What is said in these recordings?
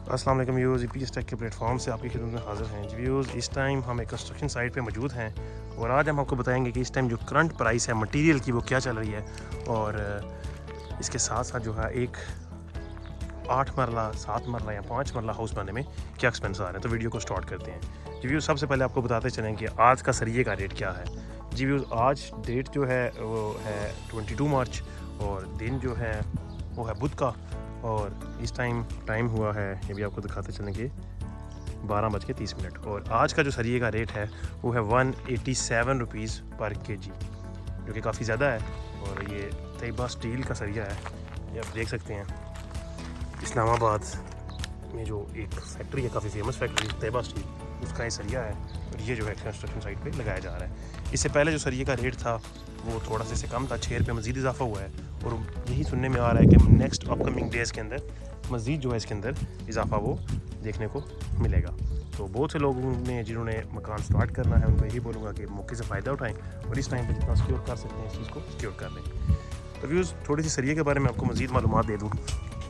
अस्सलाम वालेकुम viewers, EPS take के प्लेटफॉर्म से आपकी खिदमत में हाज़िर हैं जी व्यूअर्स। इस टाइम हम एक कंस्ट्रक्शन साइट पे मौजूद हैं और आज हम आपको बताएंगे कि इस टाइम जो करंट प्राइस है मटेरियल की वो क्या चल रही है और इसके साथ साथ जो है एक 8 मरला 7 मरला या 5 मरला हाउस बनाने में क्या एक्सपेंस आ रहे हैं। तो वीडियो को स्टार्ट करते हैं जी व्यूअर्स। सबसे पहले आपको बताते चलें कि आज का सरिये का रेट क्या है जी व्यूअर्स। आज डेट जो है वो है 22 मार्च और दिन जो है वो है बुध का और इस टाइम हुआ है, ये भी आपको दिखाते चलेंगे, 12:30 और आज का जो सरिये का रेट है वो है 187 रुपीज़ पर केजी, जो कि काफ़ी ज़्यादा है। और ये तैयबा स्टील का सरिया है, ये आप देख सकते हैं। इस्लामाबाद में जो एक फैक्ट्री है, काफ़ी फेमस फैक्ट्री तैयबा स्टील, उसका ये सरिया है और ये जो है कंस्ट्रक्शन साइट पे लगाया जा रहा है। इससे पहले जो सरिये का रेट था वो थोड़ा सा इससे कम था, 6 रुपये मज़ीद इजाफा हुआ है और यही सुनने में आ रहा है कि नेक्स्ट अपकमिंग डेज़ के अंदर मज़ीद जो है इसके अंदर इजाफा वो देखने को मिलेगा। तो बहुत से लोगों ने जिन्होंने मकान स्टार्ट करना है उनको यही बोलूँगा कि मौके से फ़ायदा उठाएं और इस टाइम पे जितना सिक्योर कर सकते हैं इस चीज़ को सिक्योर कर लें। तो व्यूज़, थोड़ी सी सरिये के बारे में आपको मज़ीद मालूमात दे दूँ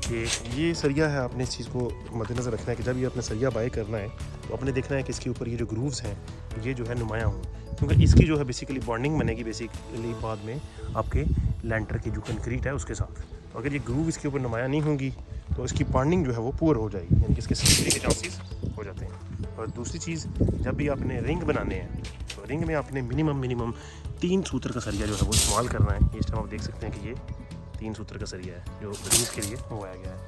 कि ये सरिया है, आपने इस चीज़ को मद्देनज़र रखना है कि जब ये अपना सरिया बाय करना है तो अपने देखना है कि इसके ऊपर ये जो ग्रूव्स हैं ये जो है नुमायाँ हों, क्योंकि इसकी जो है बेसिकली बॉन्डिंग बनेगी बेसिकली बाद में आपके लेंटर की जो कंक्रीट है उसके साथ। तो अगर ये ग्रूव इसके ऊपर नुमायाँ नहीं होंगी तो इसकी बॉन्डिंग जो है वो पुअर हो जाएगी, यानी कि इसके स्लिपरी के चांसेस हो जाते हैं। और दूसरी चीज़, जब भी आपने रिंग बनाने हैं तो रिंग में आपने मिनिमम 3 सूत्र का सरिया जो है वो इस्तेमाल करना है। इस टाइम आप देख सकते हैं कि ये 3 सूत्र का सरिया है जो रिंग्स के लिए मंगवाया गया है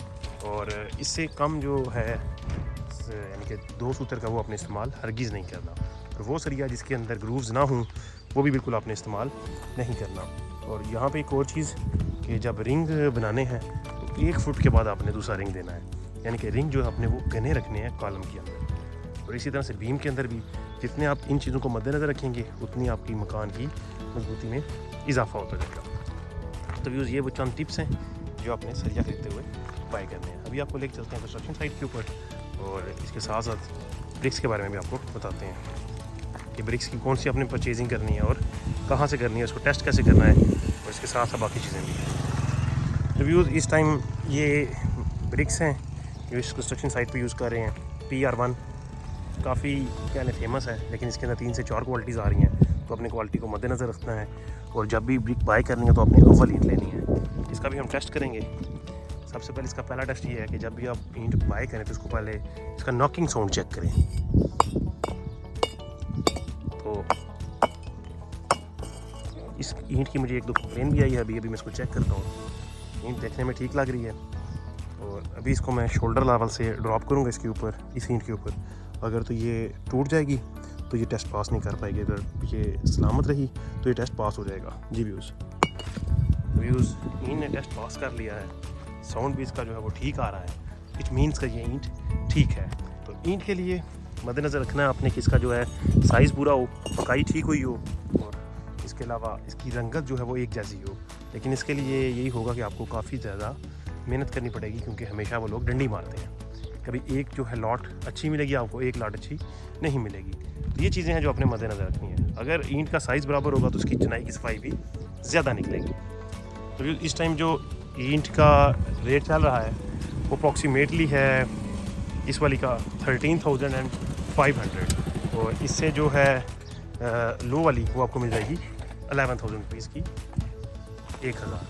और इससे कम जो है यानी कि 2 सूत्र का वो आपने इस्तेमाल हरगिज़ नहीं करना। और वो सरिया जिसके अंदर ग्रूव्स ना हों वो भी बिल्कुल आपने इस्तेमाल नहीं करना। और यहाँ पे एक और चीज़ कि जब रिंग बनाने हैं तो 1 फुट के बाद आपने दूसरा रिंग देना है, यानी कि रिंग जो है अपने वो घने रखने हैं कॉलम के अंदर। और इसी तरह से बीम के अंदर भी जितने आप इन चीज़ों को मद्देनज़र रखेंगे उतनी आपकी मकान की मजबूती में इजाफा होता जाएगा। तो व्यूज़, ये वो चंद टिप्स हैं जो आपने सरिया खरीदते हुए बाय करने हैं। अभी आपको लेकर चलते हैं कंस्ट्रक्शन साइट के ऊपर और इसके साथ साथ ब्रिक्स के बारे में भी आपको बताते हैं कि ब्रिक्स की कौन सी आपने परचेजिंग करनी है और कहाँ से करनी है, उसको टेस्ट कैसे करना है और इसके साथ साथ बाकी चीज़ें भी हैं। तो व्यूज़, इस टाइम ये ब्रिक्स हैं जो इस कंस्ट्रक्शन साइट पे यूज़ कर रहे हैं। PR1 काफ़ी कहने फेमस है, लेकिन इसके अंदर 3 से 4 क्वालिटीज़ आ रही हैं, तो अपने क्वालिटी को मद्देनज़र रखना है। और जब भी ब्रिक बाय करनी है तो अपनी अव्वल ईंट लेनी है। इसका भी हम टेस्ट करेंगे। सबसे पहले इसका पहला टेस्ट ये है कि जब भी आप ईंट बाय करें तो इसको पहले इसका नॉकिंग साउंड चेक करें। तो इस ईंट की मुझे 1-2 कंप्लेन भी आई है, अभी मैं इसको चेक करता हूँ। ईंट देखने में ठीक लग रही है और अभी इसको मैं शोल्डर लेवल से ड्रॉप करूँगा इसके ऊपर, इस ईंट के ऊपर। अगर तो ये टूट जाएगी तो ये टेस्ट पास नहीं कर पाएगी, अगर ये सलामत रही तो ये टेस्ट पास हो जाएगा जी व्यूज़। ईंट ने टेस्ट पास कर लिया है, साउंड भी इसका जो है वो ठीक आ रहा है, विच मीन्स का ये ईंट ठीक है। तो ईंट के लिए मद्देनज़र रखना है आपने कि इसका जो है साइज़ पूरा हो, पकाई ठीक हुई हो और इसके अलावा इसकी रंगत जो है वो एक जैसी हो। लेकिन इसके लिए यही होगा कि आपको काफ़ी ज़्यादा मेहनत करनी पड़ेगी, क्योंकि हमेशा वो लोग डंडी मारते हैं। कभी एक जो है लॉट अच्छी मिलेगी आपको, एक लॉट अच्छी नहीं मिलेगी। तो ये चीज़ें हैं जो आपने मद्देनज़र रखनी है। अगर ईंट का साइज़ बराबर होगा तो उसकी चिनाई की सफाई भी ज़्यादा निकलेगी। तो इस टाइम जो ईंट का रेट चल रहा है वो अप्रॉक्सीमेटली है इस वाली का 13,500 और इससे जो है लो वाली वो आपको मिल जाएगी 11,000 रुपीज़ की 1,000।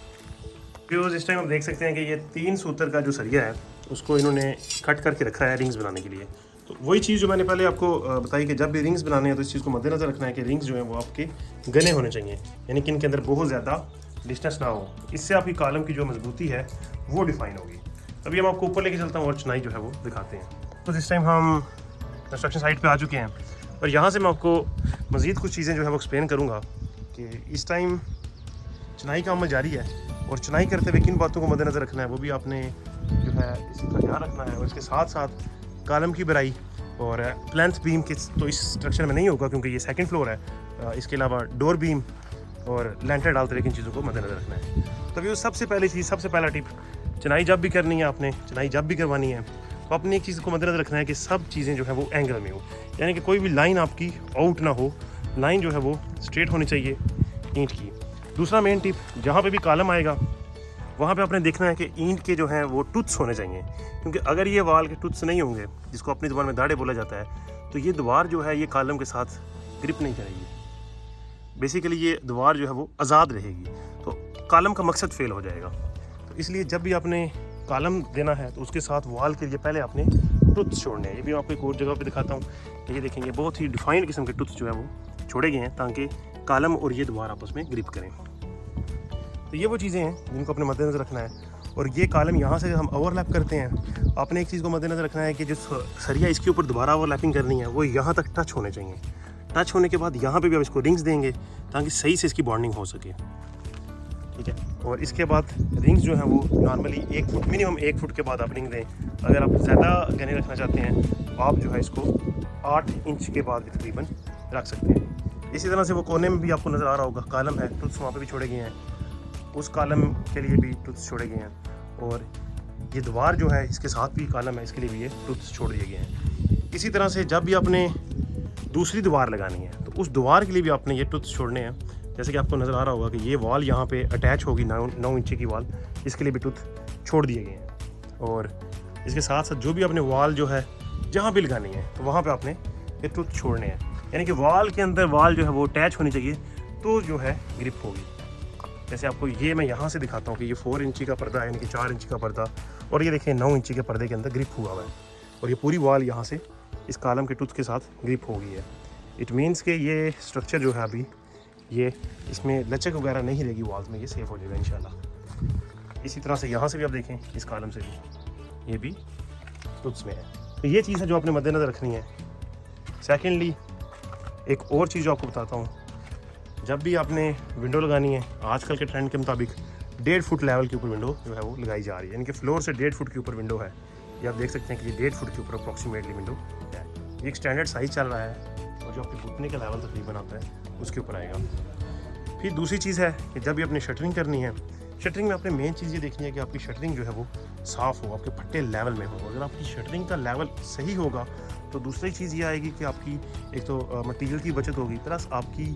व्यूअर्स, इस टाइम आप देख सकते हैं कि ये 3 सूत्र का जो सरिया है उसको इन्होंने कट करके रखा है रिंग्स बनाने के लिए। तो वही चीज़ जो मैंने पहले आपको बताई कि जब भी रिंग्स बनाने हैं तो इस चीज़ को मद्देनज़र रखना है कि रिंग्स जो हैं वो आपके घने होने चाहिए, यानी कि इनके अंदर बहुत ज़्यादा डिस्टेंस ना हो। इससे आपकी कॉलम की जो मजबूती है वो डिफाइन होगी। अभी हम आपको ऊपर लेके चलता हूँ और चिनाई जो है वो दिखाते हैं। तो इस टाइम हम कंस्ट्रक्शन साइट पे आ चुके हैं और यहाँ से मैं आपको मज़ीद कुछ चीज़ें जो है वो एक्सप्लेन करूँगा कि इस टाइम चिनाई का अमल जारी है और चिनाई करते हुए किन बातों को मद्देनज़र रखना है वो भी आपने जो है इसका ध्यान रखना है। और इसके साथ साथ कॉलम की बराई और प्लेंथ बीम के तो इस स्ट्रक्चर में नहीं होगा क्योंकि ये 2nd फ्लोर है। इसके अलावा डोर बीम और लेंटर डालते हुए किन चीज़ों को मद्देनज़र रखना है। तो ये सबसे पहला टिप, चिनाई जब भी करनी है आपने, चिनाई जब भी करवानी है तो अपनी एक चीज़ को मद्देनज़र रखना है कि सब चीज़ें जो है वो एंगल में हो, यानी कि कोई भी लाइन आपकी आउट ना हो, लाइन जो है वो स्ट्रेट होनी चाहिए ईंट की। दूसरा मेन टिप, जहाँ पे भी कॉलम आएगा वहाँ पे आपने देखना है कि ईंट के जो हैं वो टूथ्स होने चाहिए, क्योंकि अगर ये वाल के टूथ्स नहीं होंगे, जिसको अपनी ज़ुबान में दाढ़े बोला जाता है, तो ये दीवार जो है ये कॉलम के साथ ग्रिप नहीं करेगी। बेसिकली ये दीवार जो है वो आज़ाद रहेगी, तो कॉलम का मकसद फेल हो जाएगा। तो इसलिए जब भी आपने कॉलम देना है तो उसके साथ वॉल के लिए पहले आपने टूथ्स छोड़ने हैं। ये भी मैं आपको एक और जगह पे दिखाता हूँ कि ये देखेंगे बहुत ही डिफाइंड किस्म के टूथ्स जो है वो छोड़े गए हैं ताकि कॉलम और ये दीवार आपस में ग्रिप करें। तो ये वो चीज़ें हैं जिनको अपने मद्देनज़र रखना है। और ये कॉलम यहाँ से हम ओवरलैप करते हैं, आपने एक चीज़ को मद्देनज़र रखना है कि जो सरिया इसके ऊपर दोबारा ओवरलैपिंग करनी है वो यहाँ तक टच होने चाहिए। टच होने के बाद यहाँ पे भी आप इसको रिंग्स देंगे ताकि सही से इसकी बॉन्डिंग हो सके, ठीक है। और इसके बाद रिंग्स जो हैं वो नॉर्मली 1 फुट, मिनिमम 1 फुट के बाद आप रिंग दें। अगर आप ज़्यादा गहने रखना चाहते हैं तो आप जो है इसको 8 इंच के बाद तकरीबन रख सकते हैं। इसी तरह से वो कोने में भी आपको नज़र आ रहा होगा कॉलम है, टूथ्स वहाँ पे भी छोड़े गए हैं, उस कॉलम के लिए भी टूथ्स छोड़े गए हैं। और ये दीवार जो है इसके साथ भी कॉलम है, इसके लिए भी ये टूथ्स छोड़ दिए गए हैं। इसी तरह से जब भी आपने दूसरी दीवार लगानी है तो उस दीवार के लिए भी आपने ये टूथ्स छोड़ने हैं। जैसे कि आपको नज़र आ रहा होगा कि ये वॉल यहाँ पे अटैच होगी 9 इंच की वॉल, इसके लिए भी टूथ छोड़ दिए गए हैं। और इसके साथ साथ जो भी आपने वॉल जो है जहाँ भी लगानी है तो वहाँ पे आपने ये टूथ छोड़ने हैं, यानी कि वॉल के अंदर वॉल जो है वो अटैच होनी चाहिए तो जो है ग्रिप होगी। जैसे आपको ये मैं यहाँ से दिखाता हूँ कि ये 4 इंची का पर्दा है, यानी कि 4 इंची का पर्दा, और ये देखिए 9 इंची के पर्दे के अंदर ग्रिप हुआ हुआ है और ये पूरी वॉल यहाँ से इस कॉलम के टूथ के साथ ग्रिप हो गई है। इट मीन्स कि ये स्ट्रक्चर जो है अभी ये इसमें लचक वगैरह नहीं रहेगी वॉल्स में, ये सेफ हो जाएगा इंशाल्लाह। इसी तरह से यहाँ से भी आप देखें, इस कॉलम से भी ये भी टूथ्स में है। तो ये चीज़ है जो आपने मद्देनज़र रखनी है। सेकेंडली एक और चीज़ जो आपको बताता हूँ, जब भी आपने विंडो लगानी है आजकल के ट्रेंड के मुताबिक 1.5 फुट लेवल के ऊपर विंडो जो है वो लगाई जा रही है, यानी कि फ्लोर से 1.5 फुट के ऊपर विंडो है। ये आप देख सकते हैं कि ये 1.5 फुट के ऊपर अप्रॉक्सीमेटली विंडो है। ये एक स्टैंडर्ड साइज़ चल रहा है और जो आपके घुटने का लेवल तकरीबन आता है उसके ऊपर आएगा। फिर दूसरी चीज़ है कि जब भी आपने शटरिंग करनी है, शटरिंग में आपने मेन चीज़ ये देखनी है कि आपकी शटरिंग जो है वो साफ़ हो, आपके पट्टे लेवल में हो। अगर आपकी शटरिंग का लेवल सही होगा तो दूसरी चीज़ ये आएगी कि आपकी एक तो मटेरियल की बचत होगी, प्लस आपकी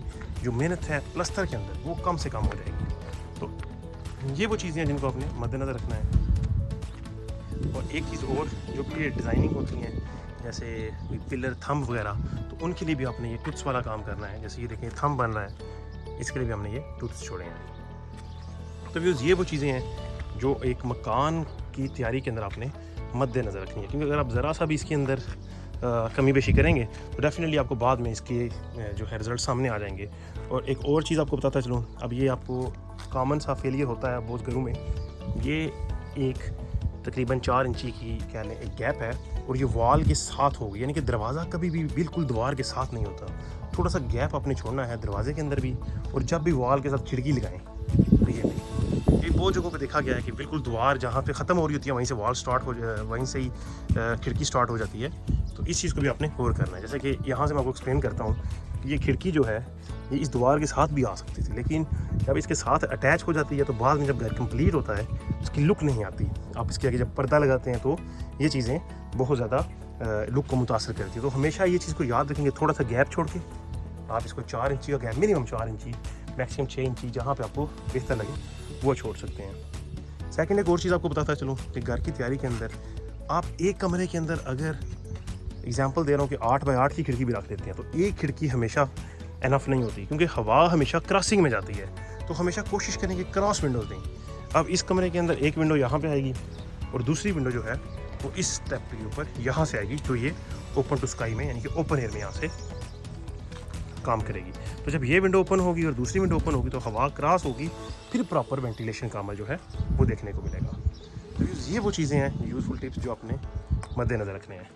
जो मेहनत है प्लस्तर के अंदर वो कम से कम हो जाएगी। तो ये वो चीज़ें हैं जिनको आपने मद्देनज़र रखना है। और एक चीज़ और जो कि डिज़ाइनिंग होती हैं, जैसे पिलर थंब वगैरह, तो उनके लिए भी आपने ये टूथ्स वाला काम करना है। जैसे ये देखें थंब बन रहा है, इसके लिए भी हमने ये टूथ्स छोड़े हैं। तो व्यूज़ ये वो चीज़ें हैं जो एक मकान की तैयारी के अंदर आपने मद्देनज़र रखनी है, क्योंकि अगर आप ज़रा सा भी इसके अंदर कमी बेशी करेंगे तो डेफिनेटली आपको बाद में इसके जो है रिज़ल्ट सामने आ जाएंगे। और एक और चीज़ आपको बताता चलूँ, अब ये आपको कॉमन सा फेलियर होता है बहुत घरों में, ये एक तकरीबन 4 इंची की कह लें एक गैप है और ये वॉल के साथ होगी, यानी कि दरवाज़ा कभी भी बिल्कुल दीवार के साथ नहीं होता। थोड़ा सा गैप आपने छोड़ना है दरवाजे के अंदर भी, और जब भी वॉल के साथ खिड़की लगाएं तो ये बहुत जगहों पे देखा गया है कि बिल्कुल दीवार जहाँ पे ख़त्म हो रही होती है वहीं से वॉल स्टार्ट हो, वहीं से ही खिड़की स्टार्ट हो जाती है। तो इस चीज़ को भी आपने गौर करना है। जैसे कि यहाँ से मैं आपको एक्सप्लेन करता हूँ कि ये खिड़की जो है ये इस दीवार के साथ भी आ सकती थी, लेकिन जब इसके साथ अटैच हो जाती है तो बाद में जब घर कंप्लीट होता है उसकी लुक नहीं आती। आप इसके आगे जब पर्दा लगाते हैं तो ये चीज़ें बहुत ज़्यादा लुक को मुतासर करती है। तो हमेशा ये चीज़ को याद रखेंगे, थोड़ा सा गैप छोड़ के आप इसको 4 इंची का गैप, मिनिमम 4 इंची, मैक्सिमम 6 इंची, जहाँ पे आपको बेहतर लगे वो छोड़ सकते हैं। सेकंड एक और चीज़ आपको बताता चलूँ कि घर की तैयारी के अंदर आप एक कमरे के अंदर अगर एग्जांपल दे रहा हूँ कि 8 बाय 8 की खिड़की भी रख देते हैं तो एक खिड़की हमेशा इनफ नहीं होती, क्योंकि हवा हमेशा क्रॉसिंग में जाती है। तो हमेशा कोशिश करें कि क्रॉस विंडोज दें। अब इस कमरे के अंदर एक विंडो यहाँ पे आएगी और दूसरी विंडो जो है वो इस स्टेप के ऊपर यहाँ से आएगी, तो ये ओपन टू स्काई में यानी कि ओपन एयर में यहाँ से काम करेगी। तो जब ये विंडो ओपन होगी और दूसरी विंडो ओपन होगी तो हवा क्रॉस होगी, फिर प्रॉपर वेंटिलेशन का अमल जो है वो देखने को मिलेगा। तो ये वो चीज़ें हैं यूज़फुल टिप्स जो आपने मद्देनज़र रखने हैं।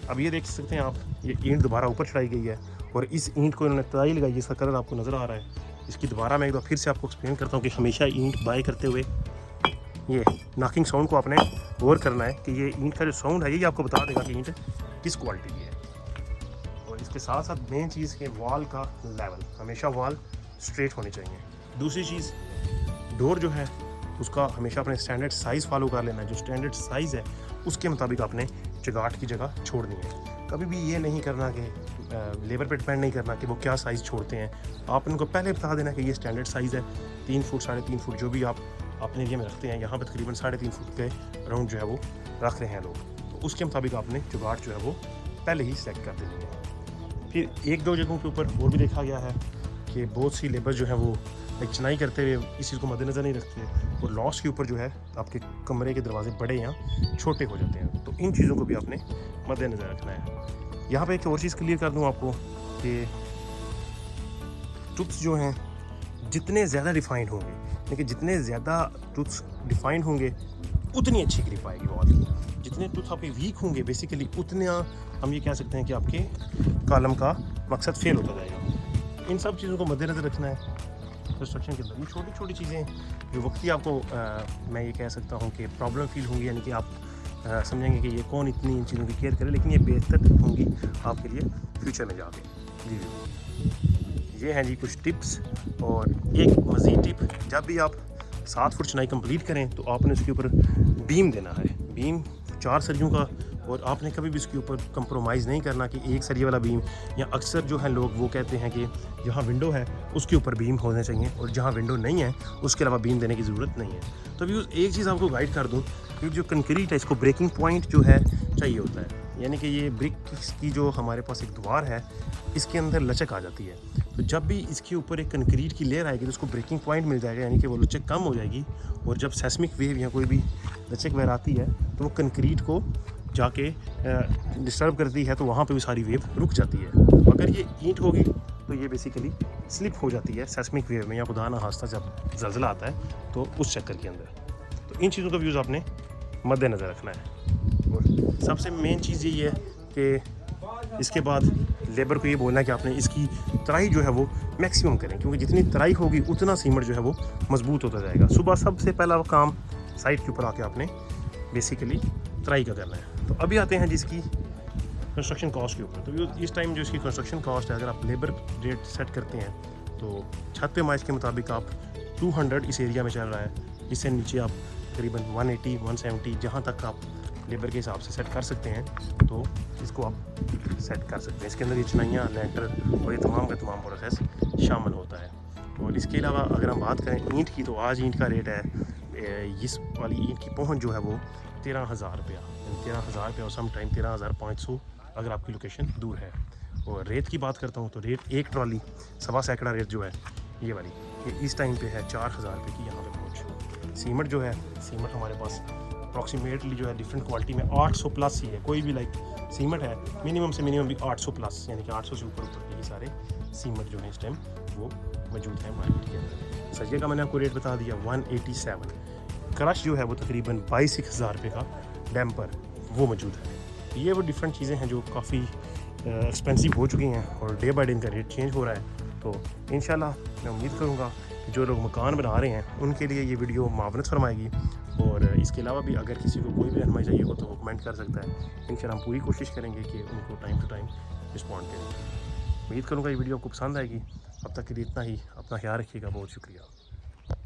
अब ये देख सकते हैं आप, ये ईंट दोबारा ऊपर चढ़ाई गई है और इस ईंट को इन्होंने तराई लगाई है, इसका कलर आपको नज़र आ रहा है। इसकी दोबारा मैं एक बार फिर से आपको एक्सप्लेन करता हूँ कि हमेशा ईंट बाय करते हुए ये नॉकिंग साउंड को आपने गौर करना है कि ये ईंट का जो साउंड है ये आपको बता देगा कि ईंट किस क्वालिटी की है। और इसके साथ साथ मेन चीज़ के वॉल का लेवल, हमेशा वॉल स्ट्रेट होनी चाहिए। दूसरी चीज़, डोर जो है उसका हमेशा अपने स्टैंडर्ड साइज़ फॉलो कर लेना है। जो स्टैंडर्ड साइज़ है उसके मुताबिक आपने चगाट की जगह छोड़नी है। कभी भी ये नहीं करना कि लेबर पे डिपेंड नहीं करना कि वो क्या साइज़ छोड़ते हैं। आप उनको पहले बता देना कि ये स्टैंडर्ड साइज़ है 3 फुट 3.5 फुट जो भी आप अपने एरिया में रखते हैं, यहाँ पर तकरीबन 3.5 फुट के राउंड जो है वो रख रहे हैं लोग, तो उसके मुताबिक आपने जुगाड़ जो है वो पहले ही सेलेक्ट कर देनी है। फिर 1-2 जगहों के ऊपर और भी देखा गया है कि बहुत सी लेबर जो है वो एक चिनाई करते हुए इस चीज़ को मद्देनज़र नहीं रखते और लॉस के ऊपर जो है आपके कमरे के दरवाजे बड़े या छोटे हो जाते हैं, तो इन चीज़ों को भी आपने मद्देनज़र रखना है। यहाँ पे एक और चीज़ क्लियर कर दूँ आपको कि टूथ्स जो हैं जितने ज़्यादा डिफाइंड होंगे, लेकिन जितने ज़्यादा टूथ्स डिफाइंड होंगे उतनी अच्छी ग्रिप आएगी वॉल की। जितने टूथ आपके वीक होंगे बेसिकली उतना हम ये कह सकते हैं कि आपके कॉलम का मकसद फेल होता जाएगा। इन सब चीज़ों को मद्देनज़र रखना है कंस्ट्रक्शन के अंदर। ये छोटी छोटी चीज़ें जो वक्ती आपको मैं ये कह सकता हूँ कि प्रॉब्लम फील होंगी, यानी कि आप समझेंगे कि ये कौन इतनी इन चीज़ों की केयर करे, लेकिन ये बेहतर होंगी आपके लिए फ्यूचर में जाके। जी ये हैं जी कुछ टिप्स। और एक मज़ीद टिप, जब भी आप 7 फुट चिनाई कंप्लीट करें तो आपने उसके ऊपर बीम देना है, बीम 4 सरियों का, और आपने कभी भी इसके ऊपर कंप्रोमाइज़ नहीं करना कि एक सरिये वाला बीम, या अक्सर जो है लोग वो कहते हैं कि जहाँ विंडो है उसके ऊपर बीम होने चाहिए और जहाँ विंडो नहीं है उसके अलावा बीम देने की ज़रूरत नहीं है। तो अभी एक चीज़ आपको गाइड कर दूँ कि जो कंक्रीट है इसको ब्रेकिंग पॉइंट जो है चाहिए होता है, यानी कि ये ब्रिक की जो हमारे पास एक दीवार है इसके अंदर लचक आ जाती है, तो जब भी इसके ऊपर एक कंक्रीट की लेयर आएगी तो उसको ब्रेकिंग पॉइंट मिल जाएगा, यानी कि वो लचक कम हो जाएगी, और जब सेस्मिक वेव या कोई भी लचक वेव आती है तो वो कंक्रीट को जाके डिस्टर्ब करती है, तो वहाँ पे भी सारी वेव रुक जाती है। अगर ये ईंट होगी तो ये बेसिकली स्लिप हो जाती है सेस्मिक वेव में, या खुदा ना खास्ता जब ज़लज़ला आता है तो उस चक्कर के अंदर। तो इन चीज़ों का व्यूज़ आपने मद्देनज़र रखना है। और सबसे मेन चीज़ यही है कि इसके बाद लेबर को ये बोलना है कि आपने इसकी तराई जो है वो मैक्सिमम करें, क्योंकि जितनी तराई होगी उतना सीमेंट जो है वो मजबूत होता जाएगा। सुबह सबसे पहला काम साइट के ऊपर आके आपने बेसिकली तराई का करना है। तो अभी आते हैं जिसकी कंस्ट्रक्शन कॉस्ट के ऊपर। तो इस टाइम जो इसकी कंस्ट्रक्शन कॉस्ट है, अगर आप लेबर रेट सेट करते हैं तो छत पे माइज के मुताबिक आप 200 इस एरिया में चल रहा है, इससे नीचे आप करीबन 180 170 जहाँ तक आप लेबर के हिसाब से सेट कर सकते हैं तो इसको आप सेट कर सकते हैं। इसके अंदर ये चिनाइयाँ, लेंटर और ये तमाम का तमाम प्रोसेस शामिल होता है। और इसके अलावा अगर हम बात करें ईंट की, तो आज ईंट का रेट है, इस वाली ईंट की पहुँच जो है वो 13,000 रुपया, 13,000 रुपया और सम टाइम 13,500 अगर आपकी लोकेशन दूर है। और रेत की बात करता हूँ तो रेत एक ट्रॉली 1.25 सैकड़ा रेत जो है ये वाली, ये इस टाइम पे है 4,000 रुपये की यहाँ पे पहुँच। सीमेंट जो है, सीमेंट हमारे पास अप्रॉक्सीमेटली जो है डिफरेंट क्वालिटी में 800 प्लस ही है, कोई भी लाइक सीमेंट है मिनिमम से मिनिमम भी 800 प्लस, यानी कि 800 से ऊपर के ये सारे सीमेंट जो है इस टाइम वो मौजूद है मार्केट के अंदर। सरिये का मैंने आपको रेट बता दिया 187। क्रश जो है वो तकरीबन 22,000 रुपये का, डैम्पर वो मौजूद है। ये वो डिफरेंट चीज़ें हैं जो काफ़ी एक्सपेंसिव हो चुकी हैं और डे बाय डे इनका रेट चेंज हो रहा है। तो इंशाल्लाह मैं उम्मीद करूँगा कि जो लोग मकान बना रहे हैं उनके लिए ये वीडियो मावनत फरमाएगी। और इसके अलावा भी अगर किसी को कोई भी रहनुमाई चाहिए हो तो वो कमेंट कर सकता है। इंशाल्लाह हम पूरी कोशिश करेंगे कि उनको टाइम टू टाइम रिस्पॉन्ड करेंगे। उम्मीद करूँगा ये वीडियो आपको पसंद आएगी। अब तक के लिए इतना ही, अपना ख्याल रखिएगा, बहुत शुक्रिया।